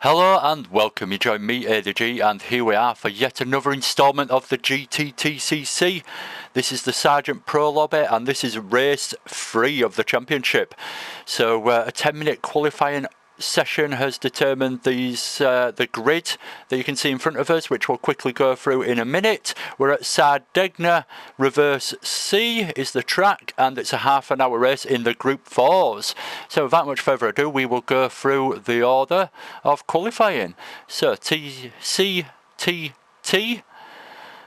Hello and welcome, you join me, A the G, and here we are for yet another instalment of the GTTCC. This is the Sarjent Pro Lobby and this is race 3 of the championship. So a 10-minute qualifying session has determined the grid that you can see in front of us, which we'll quickly go through in a minute. We're at Sadegna, reverse C is the track, and it's a half-an-hour race in the Group 4s. So without much further ado, we will go through the order of qualifying. So TCTT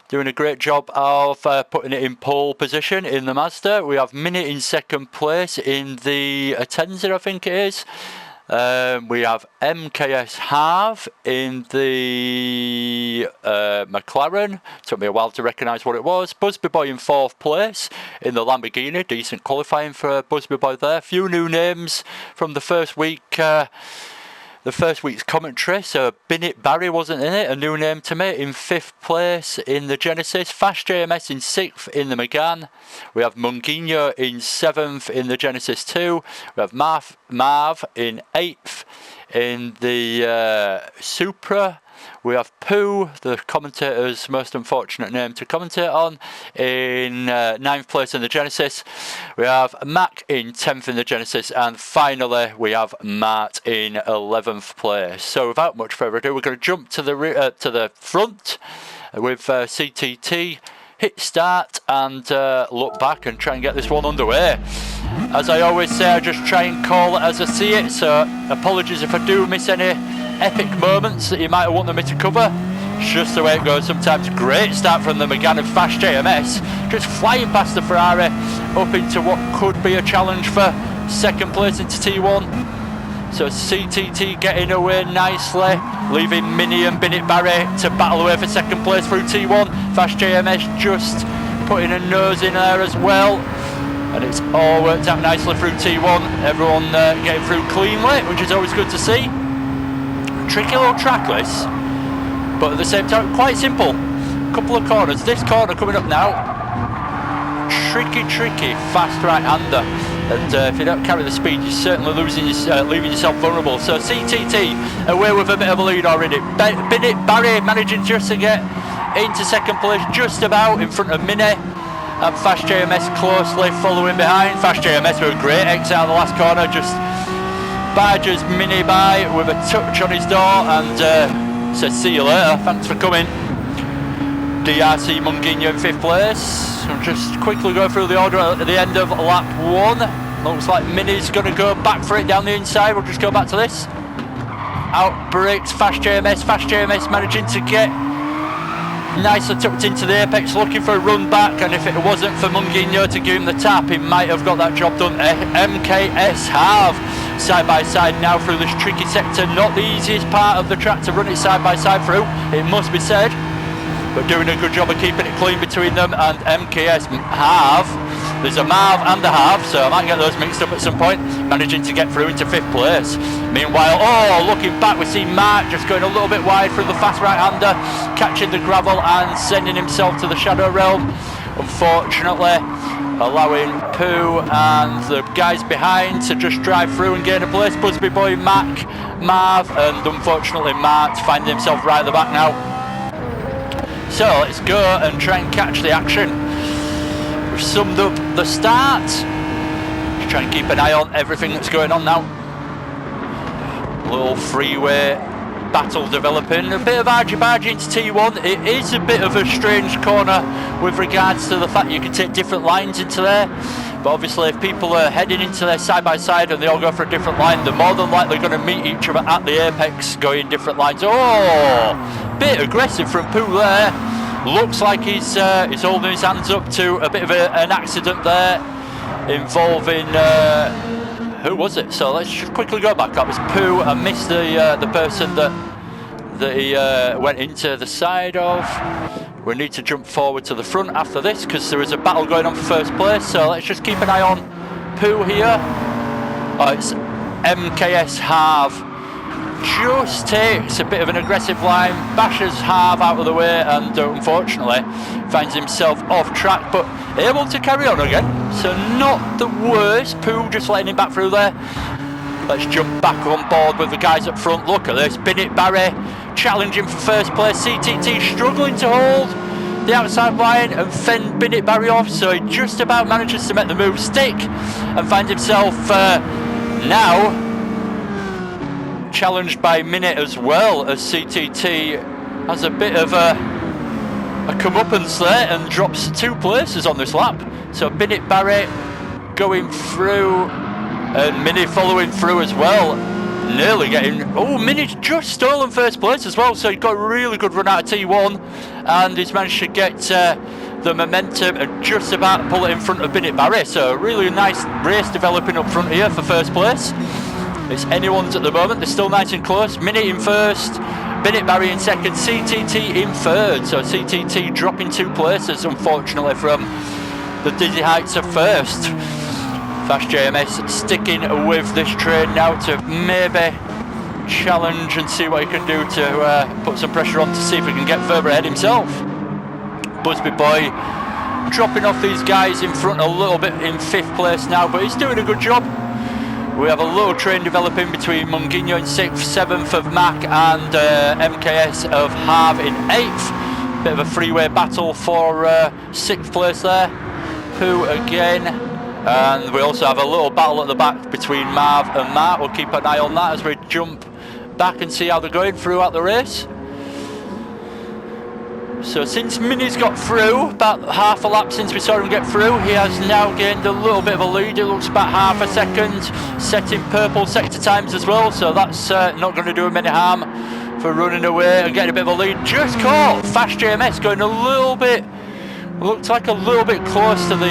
doing a great job of putting it in pole position in the Mazda. We have Minute in second place in the Atenza, I think it is. We have MKS Half in the McLaren. Took me a while to recognise what it was. Busby Boy in 4th place in the Lamborghini. Decent qualifying for Busby Boy there. Few new names from the first week. The first week's commentary, so Binnett Barry wasn't in it, a new name to me, in 5th place in the Genesis, Fast JMS in 6th in the Megane, we have Munguinho in 7th in the Genesis 2, we have Marv in 8th in the Supra, we have Pooh, the commentator's most unfortunate name to commentate on, in 9th place in the Genesis. We have Mac in 10th in the Genesis, and finally we have Matt in 11th place. So without much further ado, we're going to jump to the front with CTT. Hit start and look back and try and get this one underway. As I always say, I just try and call it as I see it, so apologies if I do miss any epic moments that you might have wanted me to cover. It's just the way it goes sometimes. Great start from the Megane and Fast JMS, just flying past the Ferrari up into what could be a challenge for second place into T1. So CTT getting away nicely, leaving Mini and Binnett Barry to battle away for second place through T1. Fast JMS just putting a nose in there as well, and it's all worked out nicely through T1. Everyone getting through cleanly, which is always good to see. Tricky little track this, but at the same time quite simple. Couple of corners. This corner coming up now, tricky fast right-hander, and if you don't carry the speed, you're certainly leaving yourself vulnerable. So CTT away with a bit of a lead already. Binnett Barry managing just to get into second place, just about in front of Mini, and Fast JMS closely following behind. Fast JMS with a great exit out of the last corner, just barges Mini by with a touch on his door and says see you later, thanks for coming. DRC Munguinho in 5th place. I'll just quickly go through the order at the end of lap 1. Looks like Mini's going to go back for it down the inside. We'll just go back to this. Out brakes Fast JMS managing to get nicely tucked into the apex, looking for a run back, and if it wasn't for Munguinho to give him the tap, he might have got that job done. MKS Half side by side now through this tricky sector. Not the easiest part of the track to run it side by side through, it must be said, but doing a good job of keeping it clean between them and MKS Half. There's a Marv and a Half, so I might get those mixed up at some point, managing to get through into 5th place. Meanwhile, looking back, we see Mark just going a little bit wide through the fast right-hander, catching the gravel and sending himself to the shadow realm. Unfortunately, allowing Pooh and the guys behind to just drive through and gain a place. Busby Boy, Mac, Marv, and unfortunately Mark finding himself right at the back now. So let's go and try and catch the action. We've summed up the start. Just try and keep an eye on everything that's going on now. Little freeway battle developing. A bit of argy-bargy into T1. It is a bit of a strange corner with regards to the fact you can take different lines into there. But obviously if people are heading into there side by side and they all go for a different line, they're more than likely going to meet each other at the apex going different lines. Oh, bit aggressive from Pooh there. Looks like he's holding his hands up to a bit of an accident there involving who was it? So let's just quickly go back up. It's Pooh. I missed the person that he went into the side of. We need to jump forward to the front after this because there is a battle going on for first place. So let's just keep an eye on Pooh here. Oh, it's MKS Half. Just takes a bit of an aggressive line, bashes Half out of the way, and unfortunately finds himself off track, but able to carry on again. So not the worst. Pooh just letting him back through there. Let's jump back on board with the guys up front. Look at this, Binnett Barry challenging for first place. CTT struggling to hold the outside line and fend Binnett Barry off, so he just about manages to make the move stick and finds himself now challenged by Minute as well, as CTT has a bit of a comeuppance there and drops 2 places on this lap. So Binnett Barry going through and Minnie following through as well, nearly getting, oh, Minnie's just stolen first place as well, so he got a really good run out of T1 and he's managed to get the momentum and just about pull it in front of Binnett Barry. So really nice race developing up front here for first place. It's anyone's at the moment, they're still nice and close. Minnie in first, Binnett Barry in second, CTT in third. So CTT dropping 2 places unfortunately from the dizzy heights of first. Fast JMS sticking with this train now to maybe challenge and see what he can do to put some pressure on to see if he can get further ahead himself. Busby Boy dropping off these guys in front a little bit in 5th place now, but he's doing a good job. We have a little train developing between Munguinho in 6th, 7th of Mac and MKS of Harv in 8th. Bit of a freeway battle for 6th place there. Pooh again. And we also have a little battle at the back between Marv and Matt. We'll keep an eye on that as we jump back and see how they're going throughout the race. So since Minnie's got through, about half a lap since we saw him get through, he has now gained a little bit of a lead. It looks about half a second, setting purple sector times as well, so that's not going to do him any harm for running away and getting a bit of a lead. Just caught Fast JMS going a little bit, looked like a little bit close to the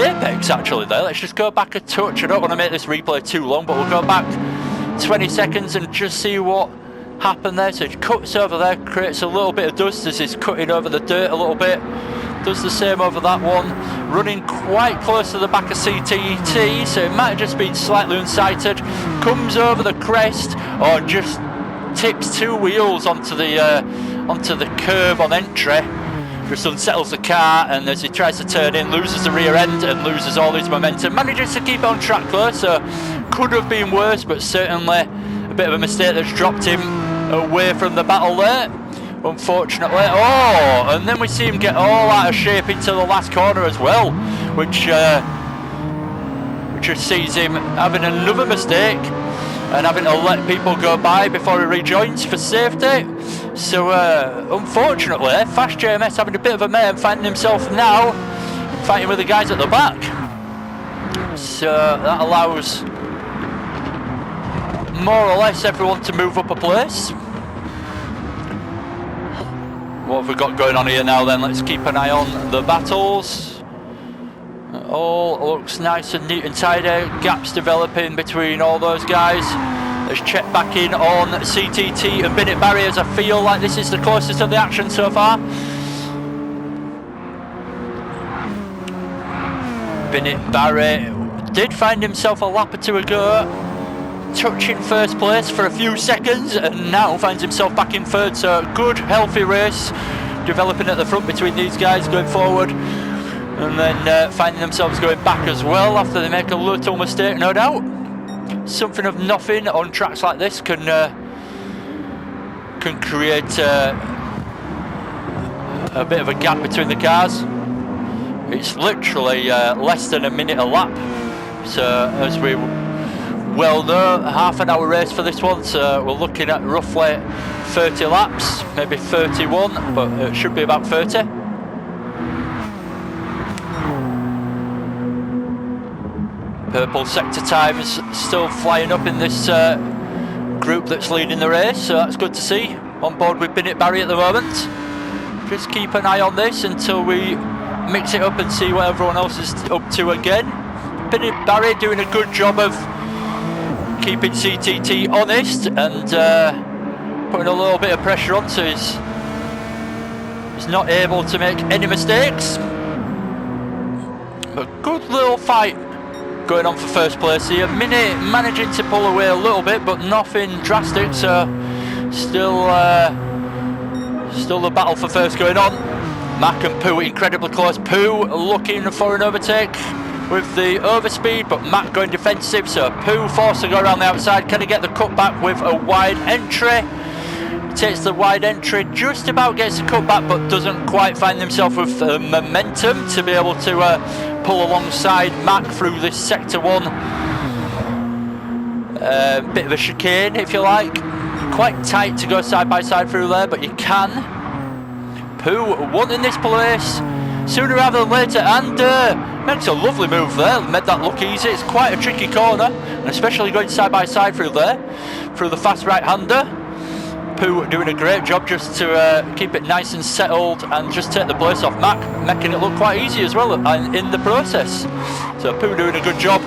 apex actually there. Let's just go back a touch. I don't want to make this replay too long, but we'll go back 20 seconds and just see what happened there. So it cuts over there, creates a little bit of dust as he's cutting over the dirt a little bit. Does the same over that one. Running quite close to the back of CTT, so it might have just been slightly unsighted. Comes over the crest, or just tips 2 wheels onto the curb on entry. Just unsettles the car, and as he tries to turn in, loses the rear end and loses all his momentum. Manages to keep it on track though, so could have been worse, but certainly a bit of a mistake that's dropped him away from the battle there, unfortunately. Oh, and then we see him get all out of shape into the last corner as well, which just sees him having another mistake and having to let people go by before he rejoins for safety. So unfortunately, Fast JMS having a bit of a mayhem, finding himself now fighting with the guys at the back. So that allows more or less everyone to move up a place. What have we got going on here now then? Let's keep an eye on the battles. All looks nice and neat and tidy. Gaps developing between all those guys. Let's check back in on CTT and Binnett Barry, as I feel like this is the closest of the action so far. Binnett Barry did find himself a lap or 2 ago, touching first place for a few seconds, and now finds himself back in 3rd. So good healthy race developing at the front between these guys going forward, and then finding themselves going back as well after they make a little mistake, no doubt. Something of nothing on tracks like this can create a bit of a gap between the cars. It's literally less than a minute a lap, so as we well know, a half an hour race for this one, so we're looking at roughly 30 laps, maybe 31, but it should be about 30. Purple sector times still flying up in this group that's leading the race, so that's good to see. On board with Binnett Barry at the moment. Just keep an eye on this until we mix it up and see what everyone else is up to again. Binnett Barry doing a good job of keeping CTT honest and putting a little bit of pressure on, so he's not able to make any mistakes. But good little fight going on for first place here. Minnie managing to pull away a little bit, but nothing drastic, so still the battle for first going on. Mac and Pooh incredibly close. Pooh looking for an overtake. with the overspeed, but Mac going defensive, so Pooh forced to go around the outside. Can he get the cutback with a wide entry? Takes the wide entry, just about gets the cutback, but doesn't quite find himself with momentum to be able to pull alongside Mac through this sector 1. Bit of a chicane, if you like. Quite tight to go side by side through there, but you can. Pooh wanting this place sooner rather than later, and makes a lovely move there. Made that look easy. It's quite a tricky corner, and especially going side by side through there, through the fast right-hander. Pooh doing a great job just to keep it nice and settled and just take the place off Mac, making it look quite easy as well in the process. So Pooh doing a good job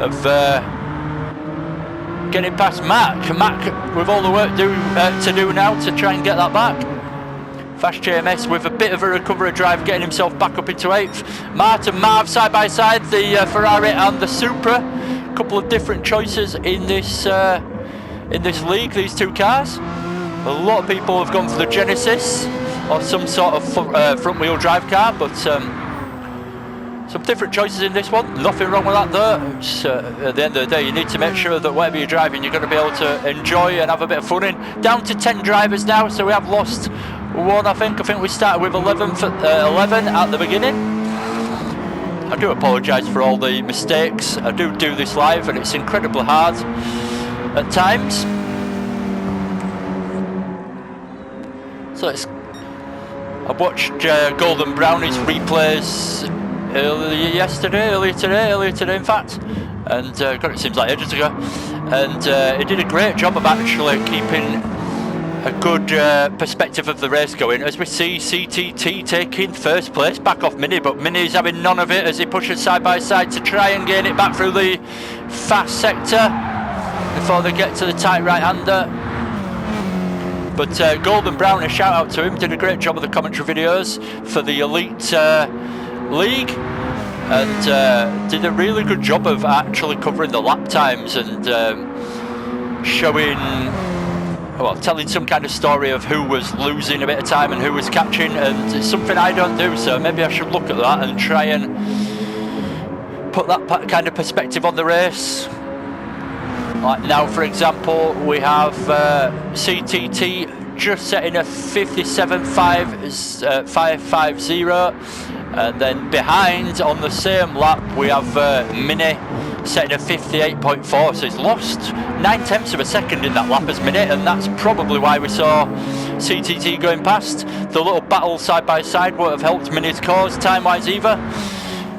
of getting past Mac. Mac with all the work to do now to try and get that back. Fast JMS with a bit of a recovery drive, getting himself back up into 8th. Martin Marv side by side, the Ferrari and the Supra. A couple of different choices in this league, these two cars. A lot of people have gone for the Genesis or some sort of front wheel drive car, but some different choices in this one. Nothing wrong with that though. It's, at the end of the day, you need to make sure that whatever you're driving, you're going to be able to enjoy and have a bit of fun in. Down to 10 drivers now, so we have lost one, I think. I think we started with 11 at the beginning. I do apologise for all the mistakes. I do this live, and it's incredibly hard at times. So I watched Golden Brownie's replays earlier today in fact, and God, it seems like ages ago, and he did a great job of actually keeping a good perspective of the race going, as we see CTT taking first place back off Mini, but Mini's having none of it as he pushes side by side to try and gain it back through the fast sector before they get to the tight right-hander. But Golden Brown, a shout out to him, did a great job of the commentary videos for the Elite League, and did a really good job of actually covering the lap times and showing, well, telling some kind of story of who was losing a bit of time and who was catching, and it's something I don't do, so maybe I should look at that and try and put that kind of perspective on the race. Like now, for example, we have CTT just setting a 57.550, and then behind on the same lap we have Mini setting a 58.4, so he's lost 9/10 of a second in that lap as Mini, and that's probably why we saw CTT going past. The little battle side by side would have helped Mini's cause time-wise either.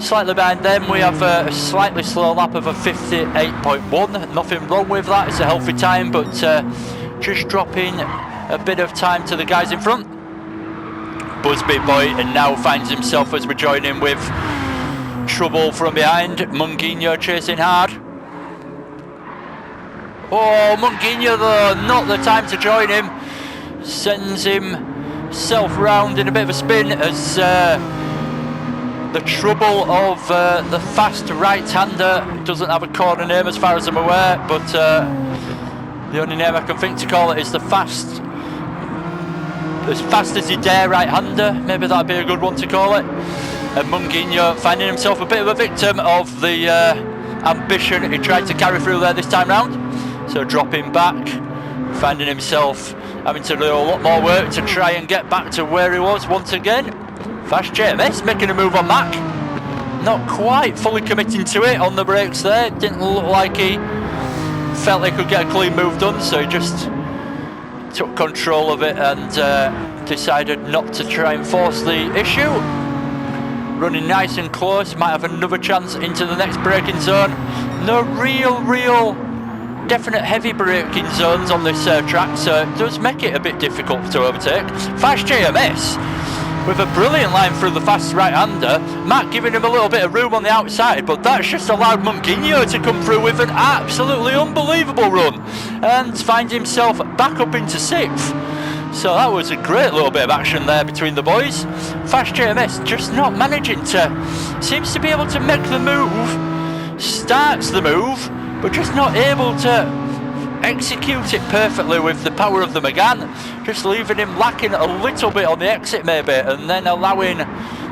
Slightly behind them we have a slightly slow lap of a 58.1, nothing wrong with that, it's a healthy time, but just dropping a bit of time to the guys in front. Busby Boy and now finds himself, as we join in, with trouble from behind. Munguinho chasing hard. Oh, Munguinho though, not the time to join him. Sends himself round in a bit of a spin as the trouble of the fast right-hander doesn't have a corner name as far as I'm aware, but the only name I can think to call it is the fast as you dare right-hander. Maybe that'd be a good one to call it. And Munguinho finding himself a bit of a victim of the ambition he tried to carry through there this time round. So dropping back, finding himself having to do a lot more work to try and get back to where he was once again. Fast JMS making a move on Mac. Not quite fully committing to it on the brakes there. Didn't look like he felt he could get a clean move done, so he just took control of it and decided not to try and force the issue. Running nice and close, might have another chance into the next braking zone. No real definite heavy braking zones on this track, so it does make it a bit difficult to overtake. Fast JMS with a brilliant line through the fast right-hander. Matt giving him a little bit of room on the outside, but that's just allowed Munguinho to come through with an absolutely unbelievable run and find himself back up into 6th. So that was a great little bit of action there between the boys. Fast JMS just not managing to, seems to be able to make the move, starts the move, but just not able to execute it perfectly with the power of the Megane, just leaving him lacking a little bit on the exit maybe, and then allowing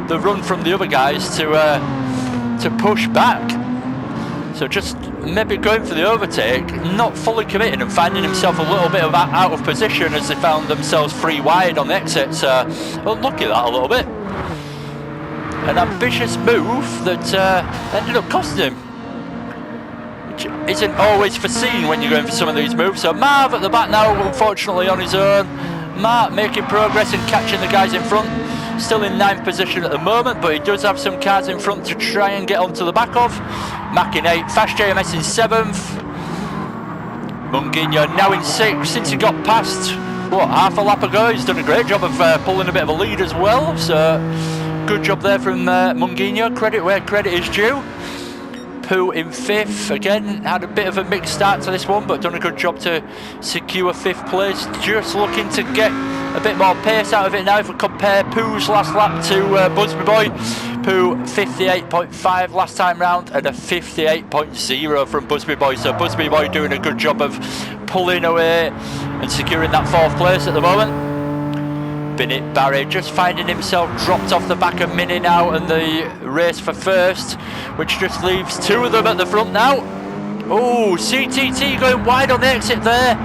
the run from the other guys to to push back. So just maybe going for the overtake, not fully committing and finding himself a little bit of out of position as they found themselves free wide on the exit. So unlucky that a little bit. An ambitious move that ended up costing him, which isn't always foreseen when you're going for some of these moves. So Marv at the back now, unfortunately on his own. Mark making progress and catching the guys in front. Still in 9th position at the moment, but he does have some cars in front to try and get onto the back of. Mack in 8th, Fast JMS in 7th. Munguinho now in 6th since he got past, what, half a lap ago. He's done a great job of pulling a bit of a lead as well. So good job there from Munguinho. Credit where credit is due. Pooh in 5th, again had a bit of a mixed start to this one, but done a good job to secure 5th place. Just looking to get a bit more pace out of it now. If we compare Pooh's last lap to Busby Boy, Pooh 58.5 last time round and a 58.0 from Busby Boy. So Busby Boy doing a good job of pulling away and securing that 4th place at the moment. Bennett Barry just finding himself dropped off the back of Mini now, and the race for 1st, which just leaves 2 of them at the front now. Oh, CTT going wide on the exit there.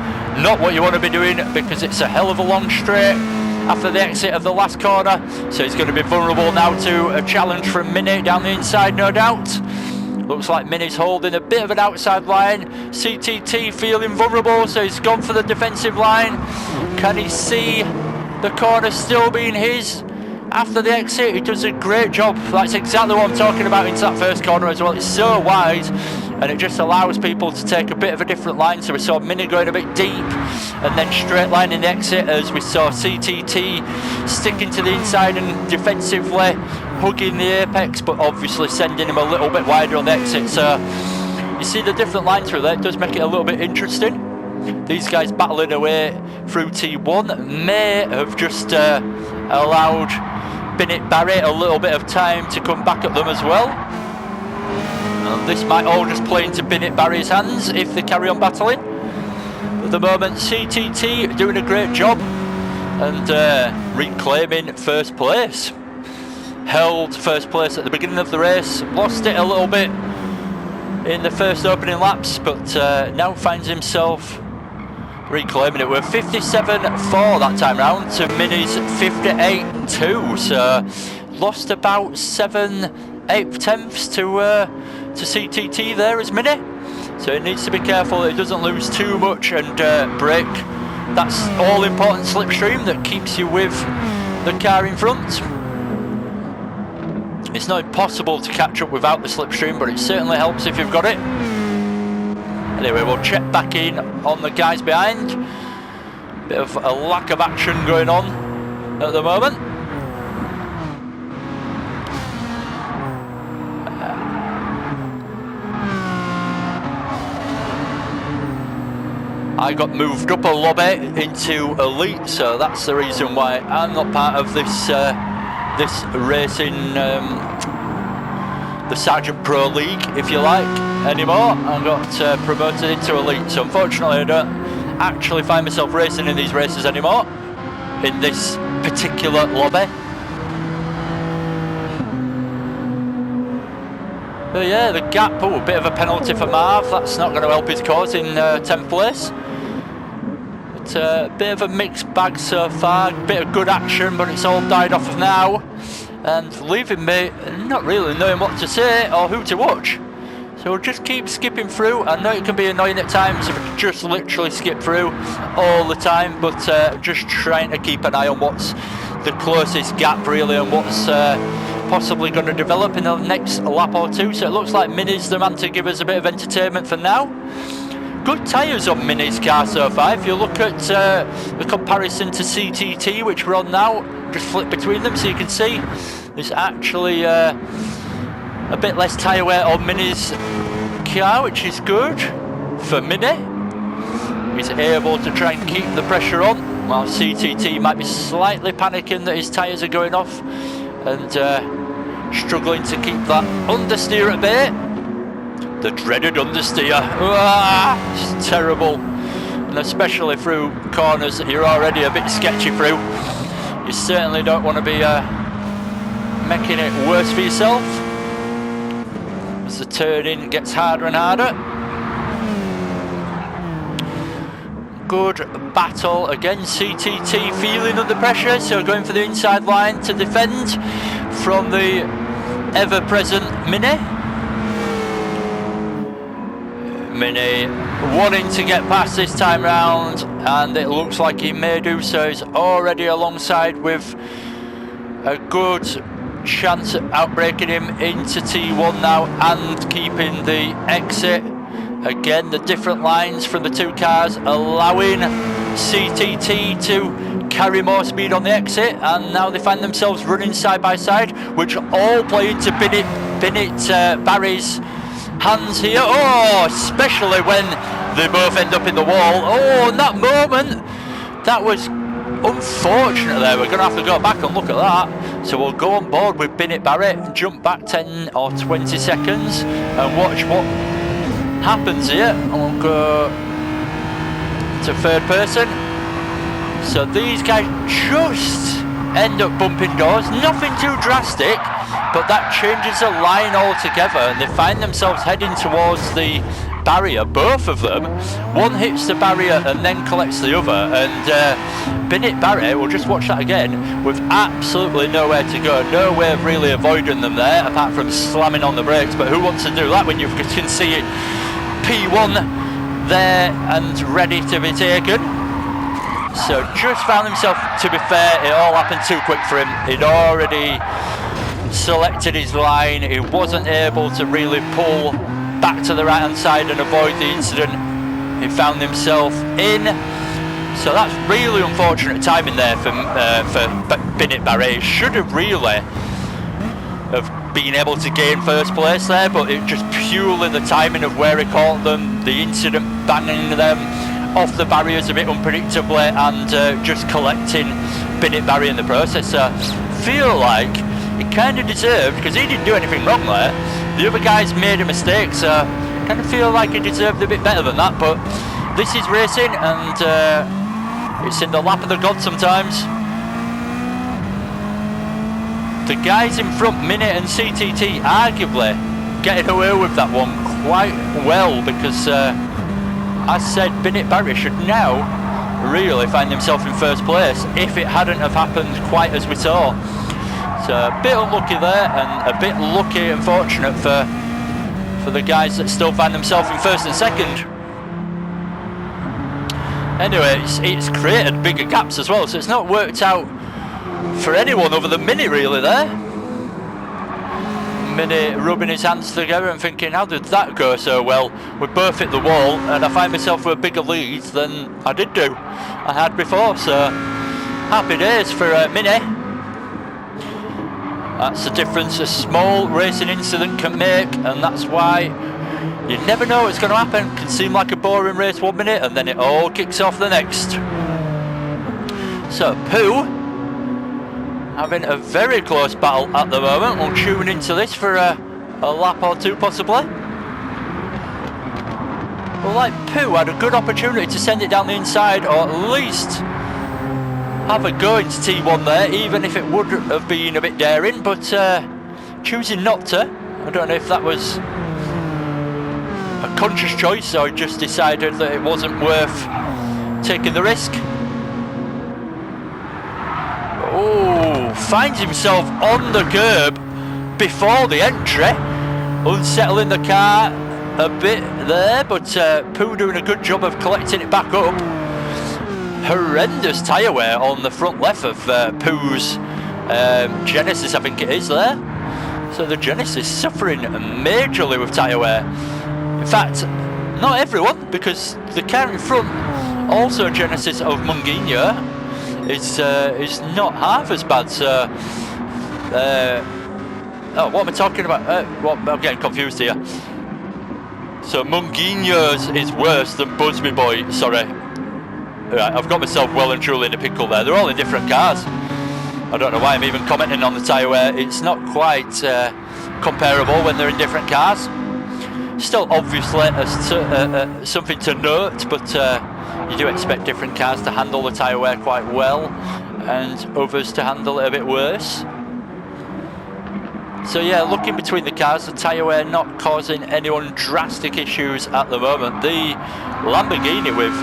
Not what you want to be doing, because it's a hell of a long straight after the exit of the last corner. So he's going to be vulnerable now to a challenge from Mini down the inside, no doubt. Looks like Mini's holding a bit of an outside line. CTT feeling vulnerable, so he's gone for the defensive line. Can he see the corner still being his after the exit? He does a great job. That's exactly what I'm talking about into that 1st corner as well. It's so wide and it just allows people to take a bit of a different line. So we saw Mini going a bit deep and then straight line in the exit, as we saw CTT sticking to the inside and defensively hugging the apex, but obviously sending him a little bit wider on the exit. So you see the different line through there. It does make it a little bit interesting. These guys battling away through T1 may have just allowed Bennett Barry a little bit of time to come back at them as well. And this might all just play into Bennett Barry's hands if they carry on battling. At the moment, CTT doing a great job and reclaiming 1st place. Held 1st place at the beginning of the race, lost it a little bit in the 1st opening laps, but now finds himself reclaiming it. We're 57.4 that time round to Mini's 58.2, so lost about 7/8 tenths to CTT there as Mini. So he needs to be careful that he doesn't lose too much and break that's all important slipstream that keeps you with the car in front. It's not impossible to catch up without the slipstream, but it certainly helps if you've got it. Anyway, we'll check back in on the guys behind. Bit of a lack of action going on at the moment. I got moved up a lobby into Elite, so that's the reason why I'm not part of this this racing, the Sarjent Pro League, if you like, anymore. I got promoted into Elite, so unfortunately I don't actually find myself racing in these races anymore, in this particular lobby. But yeah, the gap, a bit of a penalty for Marv. That's not going to help his cause in 10th place. But a bit of a mixed bag so far, bit of good action, but it's all died off now, and leaving me not really knowing what to say or who to watch. So we'll just keep skipping through. I know it can be annoying at times if you just literally skip through all the time, but just trying to keep an eye on what's the closest gap really, and what's possibly going to develop in the next lap or two. So it looks like Mini's the man to give us a bit of entertainment for now. Good tyres on Mini's car so far. If you look at the comparison to CTT, which we're on now, just flip between them so you can see there's actually a bit less tyre wear on Mini's car, which is good for Mini. He's able to try and keep the pressure on, while CTT might be slightly panicking that his tyres are going off and struggling to keep that understeer at bay. The dreaded understeer. It's terrible, and especially through corners that you're already a bit sketchy through. You certainly don't want to be making it worse for yourself. as the turning gets harder and harder. Good battle again. CTT feeling under pressure, so going for the inside line to defend from the ever-present Mini. Mini wanting to get past this time round, and it looks like he may do so. He's already alongside with a good chance at outbreaking him into T1 now and keeping the exit. Again, the different lines from the two cars allowing CTT to carry more speed on the exit, and now they find themselves running side by side, which all play into Bennett Barry's hands here. Oh, especially when they both end up in the wall. Oh, in that moment, that was unfortunate there. We're going to have to go back and look at that. So we'll go on board with Bennett Barrett, jump back 10 or 20 seconds and watch what happens here. We'll go to third person. So these guys just end up bumping doors. Nothing too drastic, but that changes the line altogether, and they find themselves heading towards the barrier, both of them. One hits the barrier and then collects the other, and Bennett Barrett, we'll just watch that again, with absolutely nowhere to go, no way of really avoiding them there, apart from slamming on the brakes. But who wants to do that when you can see it P1 there and ready to be taken? So just found himself, to be fair, it all happened too quick for him. He'd already selected his line. He wasn't able to really pull back to the right hand side and avoid the incident he found himself in. So that's really unfortunate timing there for Bennett Barrett. He should have really have been able to gain first place there, but it just purely the timing of where he caught them, the incident banging them off the barriers a bit unpredictably, and just collecting Bennett Barrett in the process. So I feel like he kind of deserved, because he didn't do anything wrong there. The other guys made a mistake, so I kind of feel like he deserved a bit better than that. But this is racing, and it's in the lap of the gods sometimes. The guys in front, Mini and CTT, arguably getting away with that one quite well, because as said, Bennett Barrett should now really find himself in first place if it hadn't have happened quite as we saw. So a bit unlucky there, and a bit lucky and fortunate for the guys that still find themselves in first and second. Anyway, it's created bigger gaps as well, so it's not worked out for anyone other than Mini really there. Mini rubbing his hands together and thinking, how did that go so well? We both hit the wall, and I find myself with a bigger lead than I did do. I had before, so happy days for Mini. That's the difference a small racing incident can make, and that's why you never know what's going to happen. It can seem like a boring race 1 minute, and then it all kicks off the next. So Pooh having a very close battle at the moment. We'll tune into this for a lap or two possibly. Well, like Pooh had a good opportunity to send it down the inside, or at least have a go into T1 there, even if it would have been a bit daring, but choosing not to. I don't know if that was a conscious choice or just decided that it wasn't worth taking the risk. Oh, finds himself on the curb before the entry, unsettling the car a bit there, but Pooh doing a good job of collecting it back up. Horrendous tyre wear on the front left of Pooh's Genesis, I think it is there. So the Genesis suffering majorly with tyre wear. In fact, not everyone, because the car in front, also Genesis of Munguinho, is not half as bad. So oh, what am I talking about? I'm getting confused here. So Munguinho's is worse than Busby Boy. Sorry. Right, I've got myself well and truly in a pickle there. They're all in different cars. I don't know why I'm even commenting on the tyre wear. It's not quite comparable when they're in different cars. Still, obviously, something to note, but you do expect different cars to handle the tyre wear quite well, and others to handle it a bit worse. So yeah, looking between the cars, the tyre wear not causing anyone drastic issues at the moment. The Lamborghini with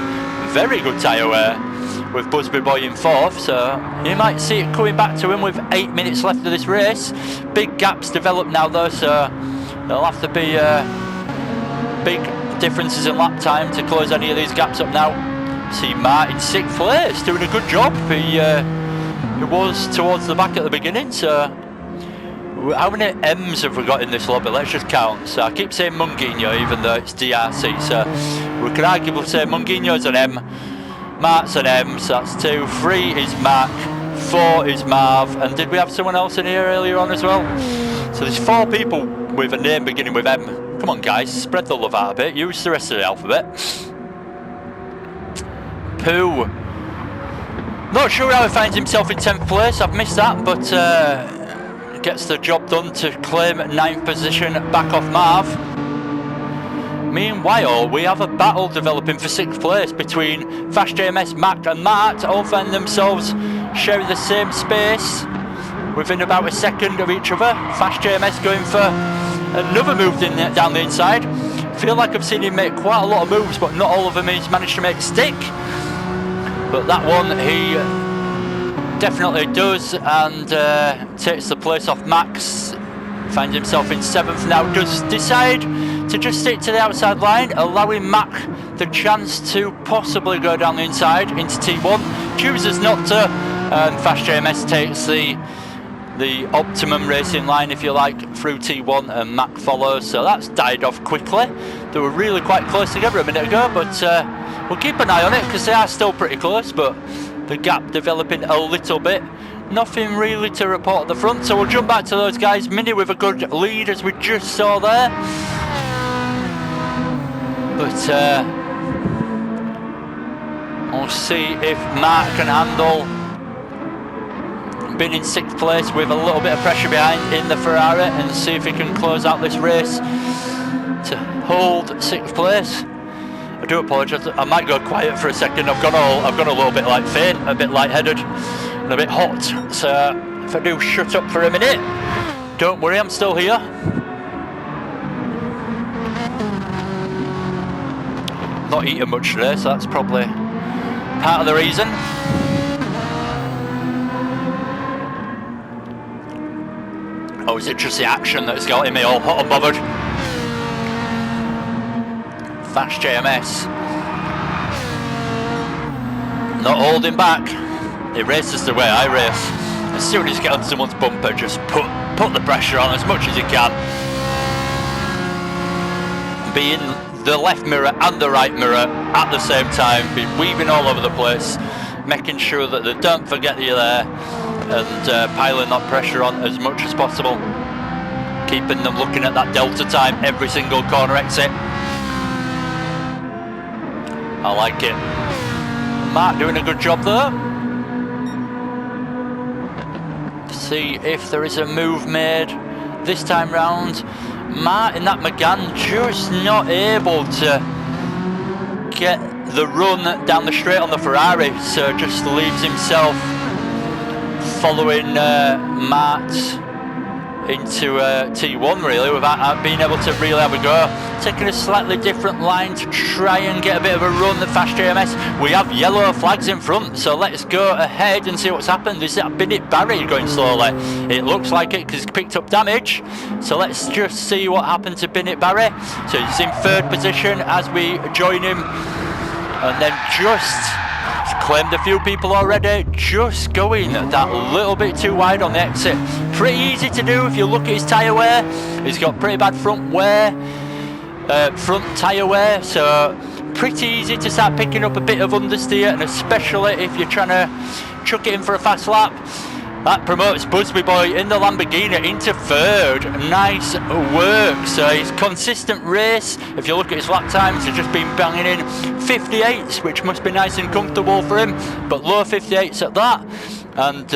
very good tyre wear, with Busby Boy in 4th, so you might see it coming back to him with 8 minutes left of this race. Big gaps developed now though, so there'll have to be big differences in lap time to close any of these gaps up now. See Martin 6th place, doing a good job. He was towards the back at the beginning, so how many M's have we got in this lobby? Let's just count. So I keep saying Munguinho even though it's DRC, so we could arguably say Munguinho's an M, Mark's an M, so that's 2, 3 is Mark, 4 is Marv, and did we have someone else in here earlier on as well? So there's 4 people with a name beginning with M. Come on guys, spread the love out a bit, use the rest of the alphabet. Pooh. Not sure how he finds himself in 10th place, I've missed that, but gets the job done to claim 9th position back off Marv. Meanwhile, we have a battle developing for 6th place between Fast JMS, Mac and Mart, all find themselves sharing the same space within about a second of each other. Fast JMS going for another move down the inside. Feel like I've seen him make quite a lot of moves, but not all of them he's managed to make stick. But that one he definitely does, and takes the place off Max. Finds himself in 7th now. Does decide to just stick to the outside line, allowing Mac the chance to possibly go down the inside into T1. Chooses not to, and Fast JMS takes the optimum racing line, if you like, through T1, and Mac follows. So that's died off quickly. They were really quite close together a minute ago, but we'll keep an eye on it because they are still pretty close, but the gap developing a little bit. Nothing really to report at the front, so we'll jump back to those guys. Mini with a good lead, as we just saw there. But we'll see if Mark can handle being in 6th place with a little bit of pressure behind in the Ferrari, and see if he can close out this race to hold 6th place. I do apologise, I might go quiet for a second. I've gone a little bit like faint, a bit lightheaded and a bit hot, so if I do shut up for a minute, don't worry, I'm still here. Not eating much today, so that's probably part of the reason. Or is it just the action that's got me all hot and bothered? Fast JMS. Not holding back. He races the way I race. As soon as you get on someone's bumper, just put the pressure on as much as you can. Be in the left mirror and the right mirror at the same time. Be weaving all over the place, making sure that they don't forget that you're there, and piling that pressure on as much as possible. Keeping them looking at that delta time every single corner exit. I like it. Mark doing a good job there. See if there is a move made this time round. Mark in that Megane just not able to get the run down the straight on the Ferrari, so just leaves himself following Matt into T1 really, without being able to really have a go. Taking a slightly different line to try and get a bit of a run at Fast JMS. We have yellow flags in front, so let's go ahead and see what's happened. Is that Bennett Barry going slowly? It looks like it because he's picked up damage. So let's just see what happened to Bennett Barry. So he's in 3rd position as we join him, and then just claimed a few people already, just going that little bit too wide on the exit. Pretty easy to do if you look at his tyre wear. He's got pretty bad front tyre wear, so pretty easy to start picking up a bit of understeer, and especially if you're trying to chuck it in for a fast lap. That promotes Busby Boy in the Lamborghini into 3rd. Nice work. So his consistent race, if you look at his lap times, he's just been banging in 58s, which must be nice and comfortable for him, but low 58s at that. And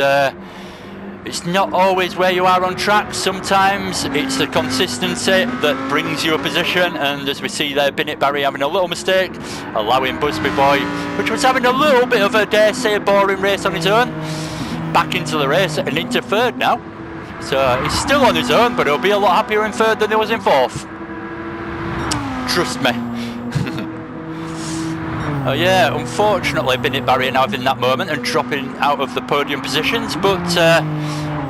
it's not always where you are on track. Sometimes it's the consistency that brings you a position, and as we see there, Bennett Barry having a little mistake, allowing Busby Boy, which was having a little bit of a, dare say, a boring race on his own, back into the race and into 3rd now. So he's still on his own, but he'll be a lot happier in third than he was in fourth. Trust me. Oh yeah, unfortunately Binit Barry now having that moment and dropping out of the podium positions, but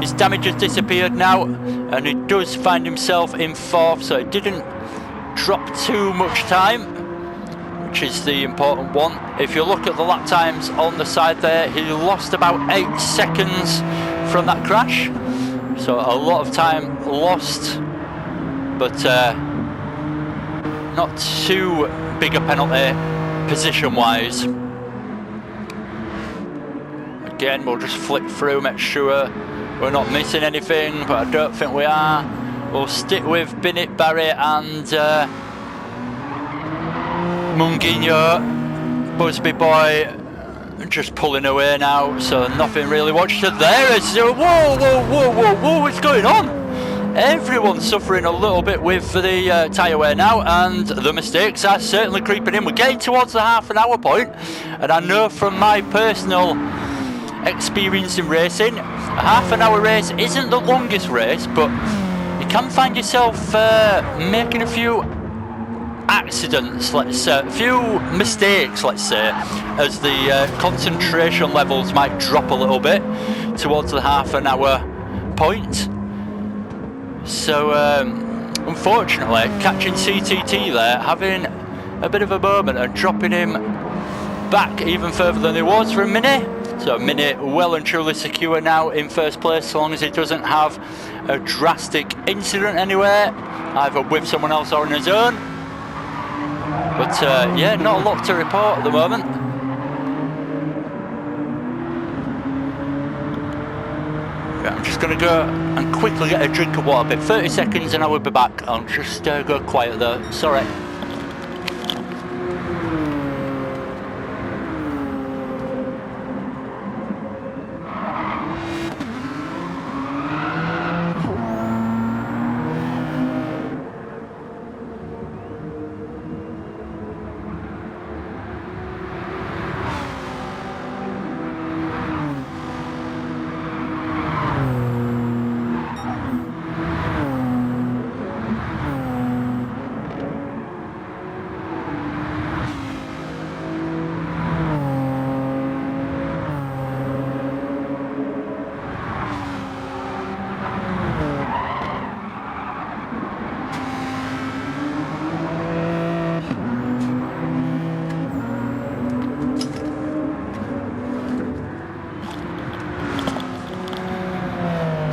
his damage has disappeared now and he does find himself in fourth, so it didn't drop too much time, which is the important one. If you look at the lap times on the side there, he lost about 8 seconds from that crash, so a lot of time lost, but not too big a penalty position wise. Again, we'll just flick through, make sure we're not missing anything, but I don't think we are. We'll stick with Binit Barry and Munguinho. Busby Boy just pulling away now, so nothing really watched it there. It's whoa, what's going on? Everyone's suffering a little bit with the tyre wear now, and the mistakes are certainly creeping in. We're getting towards the half an hour point, and I know from my personal experience in racing, a half an hour race isn't the longest race, but you can find yourself making a few accidents, let's say, a few mistakes, let's say, as the concentration levels might drop a little bit towards the half an hour point. So unfortunately, catching CTT there, having a bit of a moment and dropping him back even further than he was for a minute. So a minute well and truly secure now in first place, so long as he doesn't have a drastic incident anywhere, either with someone else or on his own. But yeah, not a lot to report at the moment. I'm just going to go and quickly get a drink of water. About 30 seconds and I will be back. I'll just go quiet though. Sorry.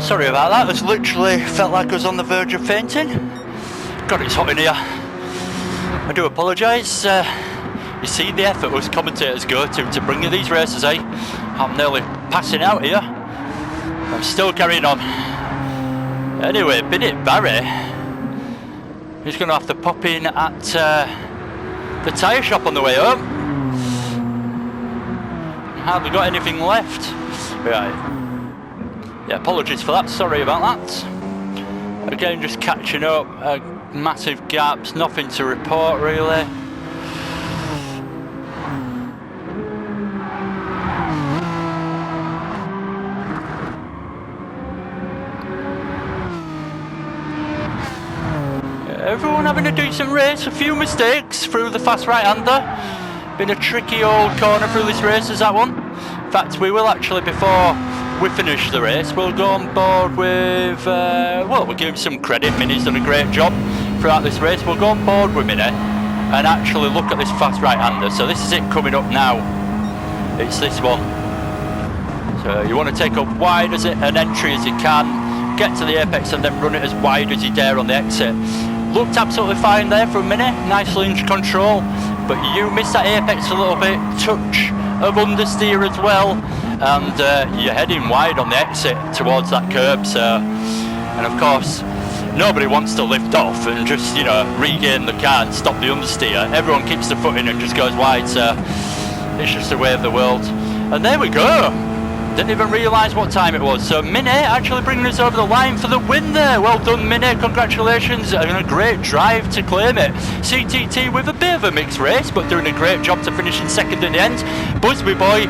Sorry about that, it literally felt like I was on the verge of fainting. God, it's hot in here. I do apologise. You see the effort us commentators go to bring you these races, eh? I'm nearly passing out here. I'm still carrying on. Anyway, Binit Barry, he's going to have to pop in at the tyre shop on the way home. Hardly got anything left. Right. Yeah, apologies for that, sorry about that. Again, just catching up, massive gaps, nothing to report really. Everyone having a decent race, a few mistakes through the fast right-hander. Been a tricky old corner through this race, is that one? In fact, we will actually, before we finish the race, we'll go on board with, well, we'll give him some credit. Mini's done a great job throughout this race. We'll go on board with Mini and actually look at this fast right-hander. So this is it coming up now. It's this one. So you want to take up wide as an entry as you can, get to the apex and then run it as wide as you dare on the exit. Looked absolutely fine there for a minute, nicely in control, but you missed that apex a little bit, touch of understeer as well, and you're heading wide on the exit towards that curb. So, and of course, nobody wants to lift off and just, you know, regain the car and stop the understeer. Everyone keeps the foot in and just goes wide, so it's just the way of the world. And there we go. Didn't even realise what time it was. So Mini actually bringing us over the line for the win there. Well done, Mini. Congratulations. And a great drive to claim it. CTT with a bit of a mixed race, but doing a great job to finish in second in the end. Busby Boy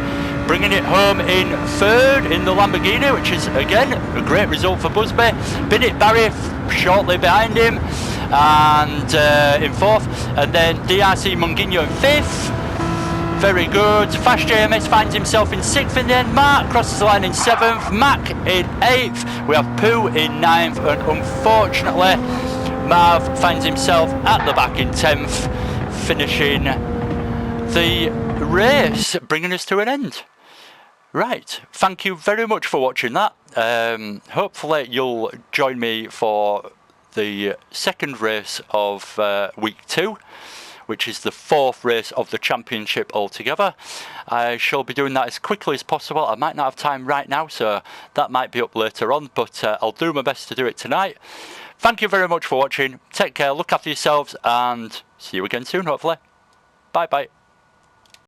bringing it home in third in the Lamborghini, which is again a great result for Busby. Binnett Barry shortly behind him, and in fourth, and then DRC Munguinho in fifth. Very good. Fast JMS finds himself in sixth in the end. Mark crosses the line in seventh. Mac in eighth. We have Pooh in ninth, and unfortunately Marv finds himself at the back in 10th, finishing the race, bringing us to an end. Right, thank you very much for watching that. Hopefully you'll join me for the second race of week 2, which is the 4th race of the championship altogether. I shall be doing that as quickly as possible. I might not have time right now, so that might be up later on, but I'll do my best to do it tonight. Thank you very much for watching. Take care, look after yourselves, and see you again soon, hopefully. Bye bye.